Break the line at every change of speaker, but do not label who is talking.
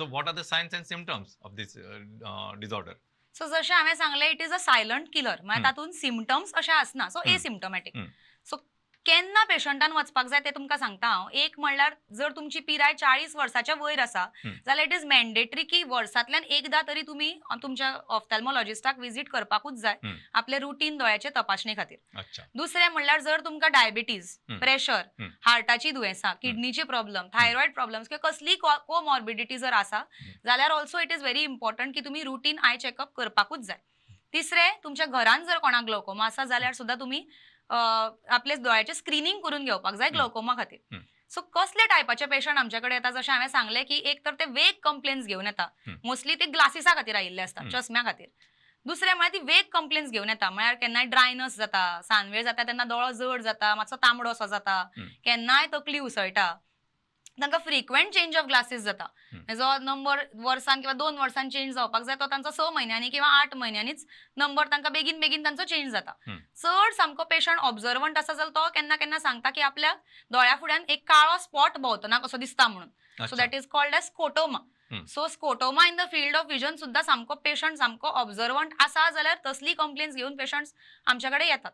So what are the signs and symptoms of this disorder?
So जशें हांवें सांगलें it is a silent killer म्हळ्यार तातूंत symptoms अशें आसना सो एसिम्टमॅटीक सो केन्ना पेशंटान वचपाक जाय तें तुमकां सांगता हांव. एक म्हणल्यार जर तुमची पिराय 40 वर्साच्या वयर आसा जाल्यार इट इज मॅन्डेटरी की वर्सांतल्यान एकदां तरी तुमी तुमच्या ऑफ्थॅल्मॉलॉजिस्टाक विजीट करपाकूच जाय आपले रुटीन दोळ्याचे तपासणे खातीर.
अच्छा.
दुसरें म्हणल्यार जर तुमकां डायबिटीज, प्रेशर, हार्टाची दुयेंसां, किडनीचे प्रॉब्लेम, थायरॉयड प्रॉब्लेम्स किंवा कसलीय कोमॉर्बिडिटी जर आसा जाल्यार also it is very important की तुमी रुटीन आय चेकअप करपाकूच जाय. तिसरें तुमच्या घरान जर कोणाक ग्लोकोमा आसा जाल्यार सुद्दां तुमी आपले दोळ्याचे स्क्रीनिंग करून घेवपाक जाय ग्लोकोमा खातीर. सो कसले टायपाचे पेशंट आमचे कडेन येता जशें हांवें सांगलें की एक तर ते वेग कंप्लेन्स घेवन येता. मोस्टली ते ग्लासिसा खातीर आयिल्ले आसता, चश्म्या खातीर. दुसरें म्हळ्यार ती वेग कंप्लेन्स घेवन येता म्हळ्यार केन्नाय ड्रायनस जाता, सानवेळ जाता तेन्ना दोळो जड जाता, मातसो तांबडो असो जाता, केन्नाय तकली उसळटा. तांकां फ्रिक्वेंट चेंज ऑफ ग्लासीस जाता. जो नंबर वर्सान किंवा 2 वर्सान चेंज जावपाक जाय तो तांचो 6 म्हयन्यांनी किंवा 8 म्हयन्यांनीच नंबर तांकां बेगीन बेगीन तांचो चेंज जाता. चड सामको पेशंट ऑब्झर्वंट आसा जाल्यार तो केन्ना केन्ना सांगता की आपल्या दोळ्या फुड्यान एक काळो स्पॉट भोंवतना कसो दिसता म्हणून. So that is called as scotoma. So scotoma in the field of vision सुद्दां सामको पेशंट सामको ऑब्झर्वंट आसा जाल्यार तसली कंप्लेन्स घेवन पेशंट्स आमच्या कडेन येतात.